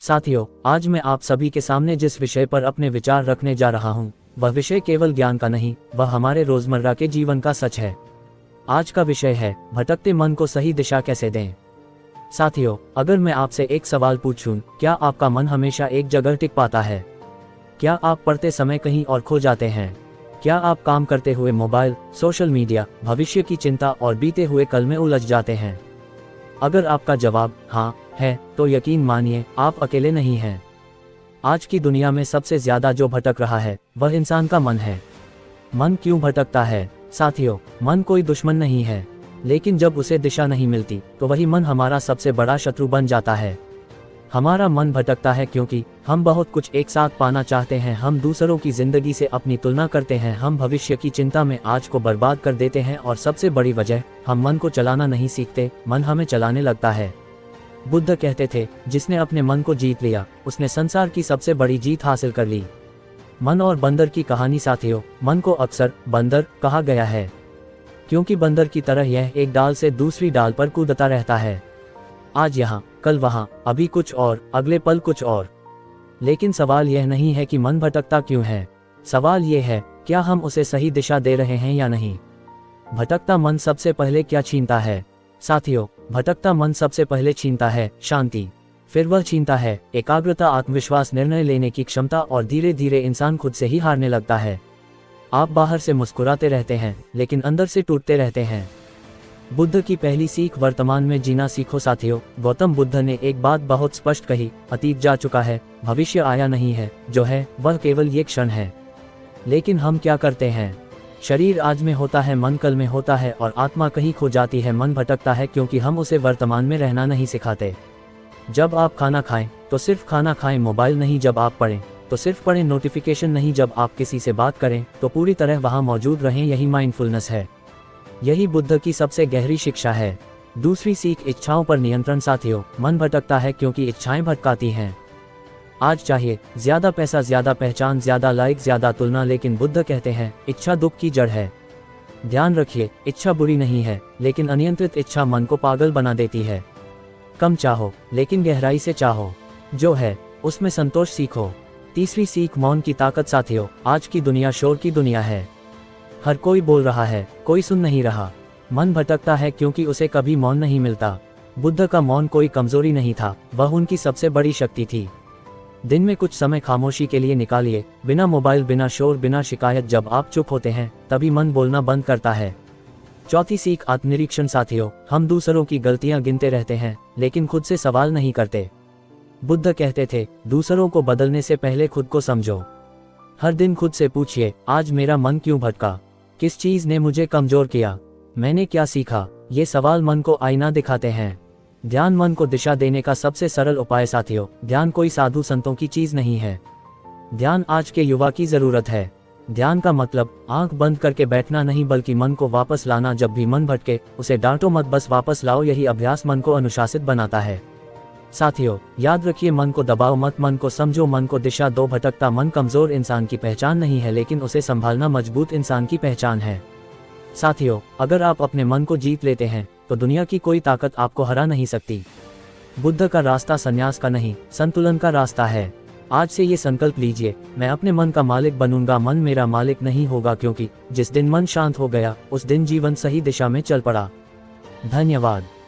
साथियों, आज मैं आप सभी के सामने जिस विषय पर अपने विचार रखने जा रहा हूं, वह विषय केवल ज्ञान का नहीं, वह हमारे रोजमर्रा के जीवन का सच है। आज का विषय है भटकते मन को सही दिशा कैसे दें। साथियों, अगर मैं आपसे एक सवाल पूछूं, क्या आपका मन हमेशा एक जगह टिक पाता है? क्या आप पढ़ते समय कहीं और खो जाते हैं? क्या आप काम करते हुए मोबाइल, सोशल मीडिया, भविष्य की चिंता और बीते हुए कल में उलझ जाते हैं? अगर आपका जवाब हाँ है, तो यकीन मानिए, आप अकेले नहीं हैं। आज की दुनिया में सबसे ज्यादा जो भटक रहा है, वह इंसान का मन है। मन क्यों भटकता है? साथियों, मन कोई दुश्मन नहीं है, लेकिन जब उसे दिशा नहीं मिलती, तो वही मन हमारा सबसे बड़ा शत्रु बन जाता है। हमारा मन भटकता है क्योंकि हम बहुत कुछ एक साथ पाना चाहते हैं, हम दूसरों की जिंदगी से अपनी तुलना करते हैं, हम भविष्य की चिंता में आज को बर्बाद कर देते हैं, और सबसे बड़ी वजह, हम मन को चलाना नहीं सीखते, मन हमें चलाने लगता है। बुद्ध कहते थे, जिसने अपने मन को जीत लिया, उसने संसार की सबसे बड़ी जीत हासिल कर ली। मन और बंदर की कहानी। साथियों, मन को अक्सर बंदर कहा गया है, क्योंकि बंदर की तरह यह एक डाल से दूसरी डाल पर कूदता रहता है। आज यहाँ, कल वहाँ, अभी कुछ और, अगले पल कुछ और। लेकिन सवाल यह नहीं है कि मन भटकता क्यों है, सवाल यह है, क्या हम उसे सही दिशा दे रहे हैं या नहीं। भटकता मन सबसे पहले क्या छीनता है? साथियों, भटकता मन सबसे पहले छीनता है शांति, फिर वह छीनता है एकाग्रता, आत्मविश्वास, निर्णय लेने की क्षमता, और धीरे धीरे इंसान खुद से ही हारने लगता है। आप बाहर से मुस्कुराते रहते हैं, लेकिन अंदर से टूटते रहते हैं। बुद्ध की पहली सीख, वर्तमान में जीना सीखो। साथियों, गौतम बुद्ध ने एक बात बहुत स्पष्ट कही, अतीत जा चुका है, भविष्य आया नहीं है, जो है वह केवल ये क्षण है। लेकिन हम क्या करते हैं? शरीर आज में होता है, मन कल में होता है, और आत्मा कहीं खो जाती है। मन भटकता है क्योंकि हम उसे वर्तमान में रहना नहीं सिखाते। जब आप खाना खाएं, तो सिर्फ खाना खाएं, मोबाइल नहीं। जब आप पढ़ें, तो सिर्फ पढ़ें, नोटिफिकेशन नहीं। जब आप किसी से बात करें, तो पूरी तरह वहां मौजूद रहें। यही माइंडफुलनेस है, यही बुद्ध की सबसे गहरी शिक्षा है। दूसरी सीख, इच्छाओं पर नियंत्रण। साथियों, मन भटकता है क्योंकि इच्छाएं भटकाती हैं। आज चाहिए ज्यादा पैसा, ज्यादा पहचान, ज्यादा लाइक, ज्यादा तुलना, लेकिन बुद्ध कहते हैं, इच्छा दुख की जड़ है। ध्यान रखिए, इच्छा बुरी नहीं है, लेकिन अनियंत्रित इच्छा मन को पागल बना देती है। कम चाहो, लेकिन गहराई से चाहो, जो है उसमें संतोष सीखो। तीसरी सीख, मौन की ताकत। साथियों, आज की दुनिया शोर की दुनिया है, हर कोई बोल रहा है, कोई सुन नहीं रहा। मन भटकता है क्योंकि उसे कभी मौन नहीं मिलता। बुद्ध का मौन कोई कमजोरी नहीं था, वह उनकी सबसे बड़ी शक्ति थी। दिन में कुछ समय खामोशी के लिए निकालिए, बिना मोबाइल, बिना शोर, बिना शिकायत। जब आप चुप होते हैं, तभी मन बोलना बंद करता है। चौथी सीख, आत्मनिरीक्षण। साथियों, हम दूसरों की गलतियां गिनते रहते हैं, लेकिन खुद से सवाल नहीं करते। बुद्ध कहते थे, दूसरों को बदलने से पहले खुद को समझो। हर दिन खुद से पूछिए, आज मेरा मन क्यों भटका? किस चीज ने मुझे कमजोर किया? मैंने क्या सीखा? ये सवाल मन को आईना दिखाते हैं। ध्यान मन को दिशा देने का सबसे सरल उपाय। साथियों, ध्यान कोई साधु संतों की चीज नहीं है, ध्यान आज के युवा की जरूरत है। ध्यान का मतलब आंख बंद करके बैठना नहीं, बल्कि मन को वापस लाना। जब भी मन भटके, उसे डांटो मत, बस वापस लाओ। यही अभ्यास मन को अनुशासित बनाता है। साथियों, याद रखिए, मन को दबाओ मत, मन को समझो, मन को दिशा दो। भटकता मन कमजोर इंसान की पहचान नहीं है, लेकिन उसे संभालना मजबूत इंसान की पहचान है। साथियों, अगर आप अपने मन को जीत लेते हैं, तो दुनिया की कोई ताकत आपको हरा नहीं सकती। बुद्ध का रास्ता संन्यास का नहीं, संतुलन का रास्ता है। आज से ये संकल्प लीजिए, मैं अपने मन का मालिक बनूंगा, मन मेरा मालिक नहीं होगा, क्योंकि जिस दिन मन शांत हो गया, उस दिन जीवन सही दिशा में चल पड़ा। धन्यवाद।